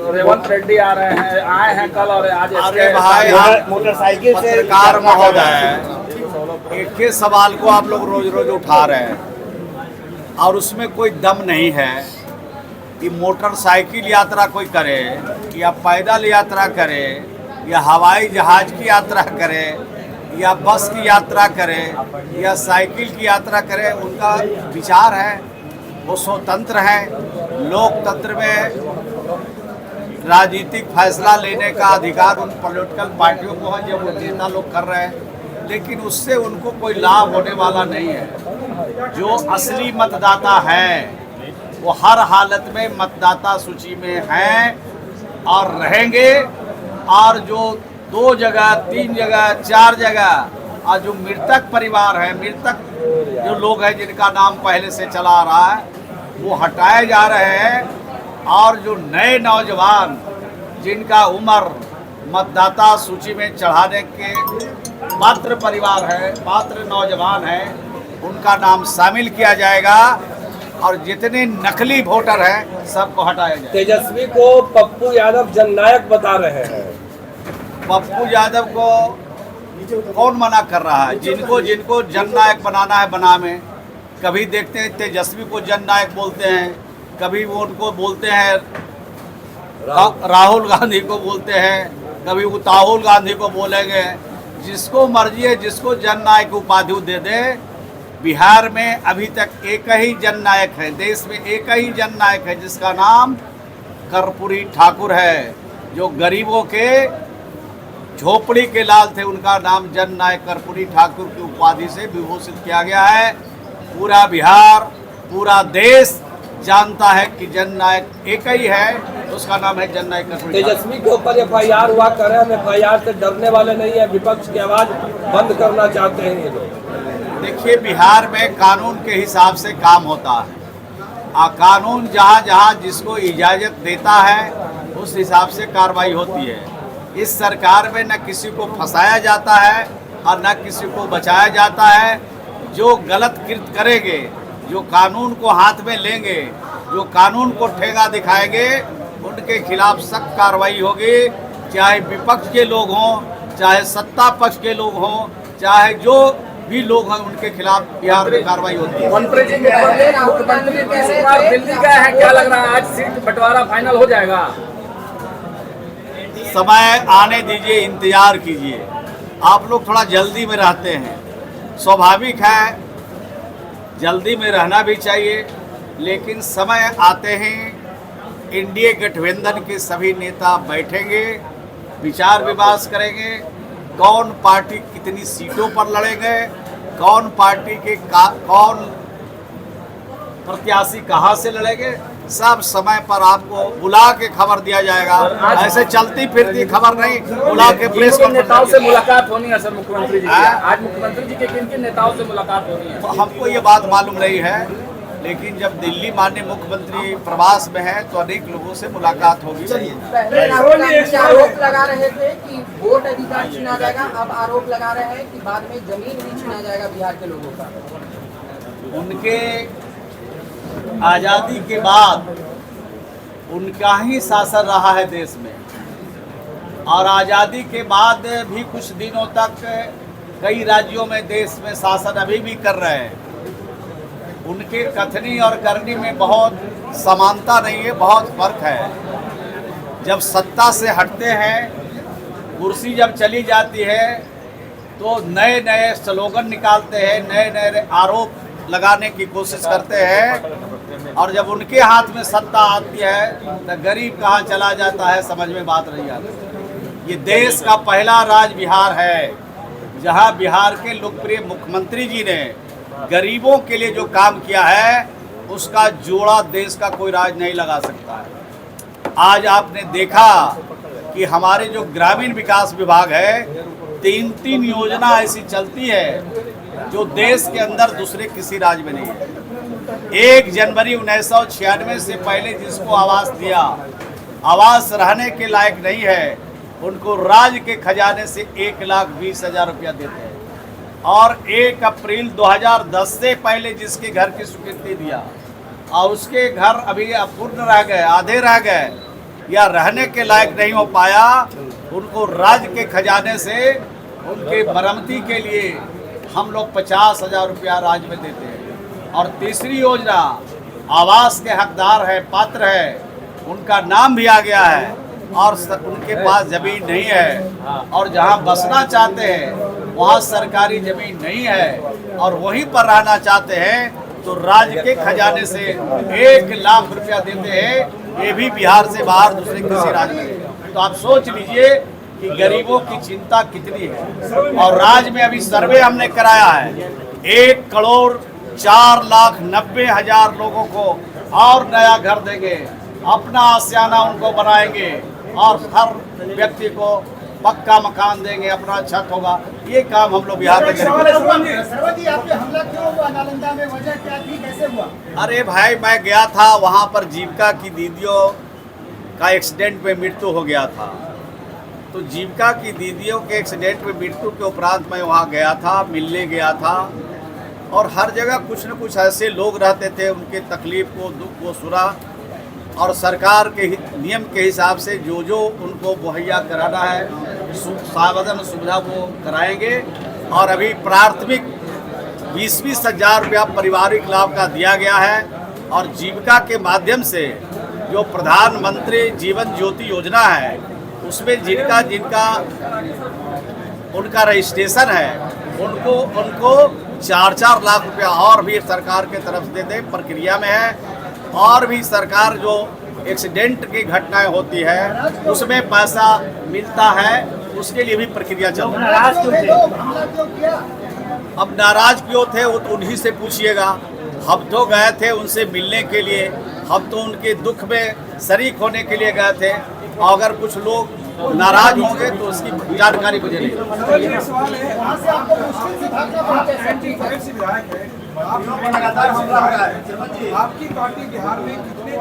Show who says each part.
Speaker 1: रेवंत रेड्डी आ रहे हैं, आए हैं कल और आज।
Speaker 2: अरे भाई, मोटरसाइकिल से पत्रकार महोदय, एक ही सवाल को आप लोग रोज रोज उठा रहे हैं और उसमें कोई दम नहीं है कि मोटरसाइकिल यात्रा कोई करे या पैदल यात्रा करे या हवाई जहाज की यात्रा करे या बस की यात्रा करे या साइकिल की यात्रा करे। उनका विचार है, वो स्वतंत्र है। लोकतंत्र में राजनीतिक फैसला लेने का अधिकार उन पॉलिटिकल पार्टियों को है, जो वो नेता लोग कर रहे हैं, लेकिन उससे उनको कोई लाभ होने वाला नहीं है। जो असली मतदाता है वो हर हालत में मतदाता सूची में हैं और रहेंगे। और जो 2 जगह 3 जगह 4 जगह और जो मृतक परिवार है, मृतक जो लोग हैं जिनका नाम पहले से चला आ रहा है, वो हटाए जा रहे हैं। और जो नए नौजवान जिनका उम्र मतदाता सूची में चढ़ाने के पात्र परिवार है, पात्र नौजवान है, उनका नाम शामिल किया जाएगा और जितने नकली वोटर हैं सबको हटाया जाएगा।
Speaker 3: तेजस्वी को पप्पू यादव जननायक बता रहे हैं।
Speaker 2: पप्पू यादव को कौन मना कर रहा है? जिनको जिनको जननायक बनाना है बनावे। कभी देखते हैं तेजस्वी को जननायक बोलते हैं, कभी वो उनको बोलते हैं राहुल गांधी को बोलते हैं, कभी वो राहुल गांधी को बोलेंगे। जिसको मर्जी है, जिसको जननायक उपाधि दे दे। बिहार में अभी तक एक ही जननायक है, देश में एक ही जननायक है जिसका नाम कर्पूरी ठाकुर है। जो गरीबों के झोपड़ी के लाल थे, उनका नाम जननायक कर्पूरी ठाकुर की उपाधि से विभूषित किया गया है। पूरा बिहार, पूरा देश जानता है कि जननायक एक ही है, उसका नाम है जननायक कर्पूरी।
Speaker 3: तेजस्वी के ऊपर FIR हुआ कर रहे हैं, FIR से डरने वाले नहीं है, विपक्ष की आवाज बंद करना चाहते हैं ये लोग।
Speaker 2: देखिए, बिहार में कानून के हिसाब से काम होता है। कानून जहाँ जहाँ जिसको इजाज़त देता है उस हिसाब से कार्रवाई होती है। इस सरकार में न किसी को फंसाया जाता है और न किसी को बचाया जाता है। जो गलत कृत्य करेंगे, जो कानून को हाथ में लेंगे, जो कानून को ठेगा दिखाएंगे, उनके खिलाफ सख्त कार्रवाई होगी। चाहे विपक्ष के लोग हों, चाहे सत्ता पक्ष के लोग हों, चाहे जो भी लोग हैं, उनके खिलाफ बिहार में कार्रवाई होती है।
Speaker 1: मंत्री जी दिल्ली गए हैं, क्या लग रहा है आज सीट बंटवारा फाइनल हो जाएगा?
Speaker 2: समय आने दीजिए, इंतजार कीजिए। आप लोग थोड़ा जल्दी में रहते हैं, स्वाभाविक है, जल्दी में रहना भी चाहिए। लेकिन समय आते ही एनडीए गठबंधन के सभी नेता बैठेंगे, विचार विमर्श करेंगे, कौन पार्टी कितनी सीटों पर लड़ेंगे, कौन पार्टी के कौन प्रत्याशी कहां से लड़ेंगे, सब समय पर आपको बुला के खबर दिया जाएगा। ऐसे चलती फिरती खबर नहीं, बुला के प्रेस
Speaker 1: नेताओं से मुलाकात होनी है सर मुख्यमंत्री जी की। आज मुख्यमंत्री जी के किन नेताओं से मुलाकात होनी है?
Speaker 2: हमको ये बात मालूम नहीं है, लेकिन जब दिल्ली माननीय मुख्यमंत्री प्रवास में है तो अनेक लोगों से मुलाकात होगी।
Speaker 4: आरोप लगा रहे थे कि वोट अधिकार छीना जाएगा, अब आरोप लगा रहे हैं कि बाद में जमीन भी छीना जाएगा बिहार के लोगों का।
Speaker 2: उनके आज़ादी के बाद उनका ही शासन रहा है देश में, और आज़ादी के बाद भी कुछ दिनों तक कई राज्यों में देश में शासन अभी भी कर रहे हैं। उनके कथनी और करनी में बहुत समानता नहीं है, बहुत फर्क है। जब सत्ता से हटते हैं, कुर्सी जब चली जाती है तो नए नए स्लोगन निकालते हैं, नए नए आरोप लगाने की कोशिश करते हैं, और जब उनके हाथ में सत्ता आती है तो गरीब कहाँ चला जाता है, समझ में बात नहीं आती। ये देश का पहला राज्य बिहार है जहाँ बिहार के लोकप्रिय मुख्यमंत्री जी ने गरीबों के लिए जो काम किया है, उसका जोड़ा देश का कोई राज नहीं लगा सकता है। आज आपने देखा कि हमारे जो ग्रामीण विकास विभाग है, 3 योजना ऐसी चलती है जो देश के अंदर दूसरे किसी राज्य में नहीं है। 1 जनवरी 1996 से पहले जिसको आवास दिया, आवास रहने के लायक नहीं है, उनको राज्य के खजाने से 1,20,000 रुपया देते हैं। और 1 अप्रैल 2010 से पहले जिसके घर की स्वीकृति दिया और उसके घर अभी अपूर्ण रह गए, आधे रह गए, या रहने के लायक नहीं हो पाया, उनको राज्य के खजाने से उनके मरम्मती के लिए हम लोग 50,000 रुपया राज्य में देते हैं। और तीसरी योजना आवास के हकदार है, पात्र है, उनका नाम भी आ गया है और उनके पास जमीन नहीं है और जहां बसना चाहते हैं वहां सरकारी जमीन नहीं है और वहीं पर रहना चाहते हैं तो राज्य के खजाने से 1 लाख रुपया देते हैं, ये भी बिहार से बाहर दूसरे किसी राज्य में। तो आप सोच लीजिए कि गरीबों की चिंता कितनी है। और राज्य में अभी सर्वे हमने कराया है, 1,04,90,000 लोगों को और नया घर देंगे, अपना आशियाना उनको बनाएंगे और हर व्यक्ति को पक्का मकान देंगे, अपना छत होगा। ये काम हम लोग बिहार में करेंगे।
Speaker 5: हमला क्यों हुआ नालंदा में, वजह क्या थी, कैसे हुआ?
Speaker 2: अरे भाई, मैं गया था वहाँ पर, जीविका की दीदियों का एक्सीडेंट में मृत्यु हो गया था। तो जीविका की दीदियों के एक्सीडेंट में मृत्यु के उपरांत मैं वहाँ गया था, मिलने गया था और हर जगह कुछ न कुछ ऐसे लोग रहते थे, उनके तकलीफ को, दुख को सुना और सरकार के नियम के हिसाब से जो जो उनको मुहैया कराना है सावधान सुविधा वो कराएंगे। और अभी प्राथमिक 20-20 हज़ार रुपया पारिवारिक लाभ का दिया गया है और जीविका के माध्यम से जो प्रधानमंत्री जीवन ज्योति योजना है उसमें जिनका उनका रजिस्ट्रेशन है उनको 4-4 लाख रुपया और भी सरकार के तरफ से दे प्रक्रिया में है। और भी सरकार जो एक्सीडेंट की घटनाएं होती है उसमें पैसा मिलता है, उसके लिए भी प्रक्रिया चल रही है। अब नाराज क्यों थे वो तो उन्हीं से पूछिएगा। हम तो गए थे उनसे मिलने के लिए, हम तो उनके दुख में शरीक होने के लिए गए थे। और अगर कुछ लोग नाराज होंगे तो उसकी जानकारी मुझे नहीं।
Speaker 5: आपकी पार्टी बिहार में कितने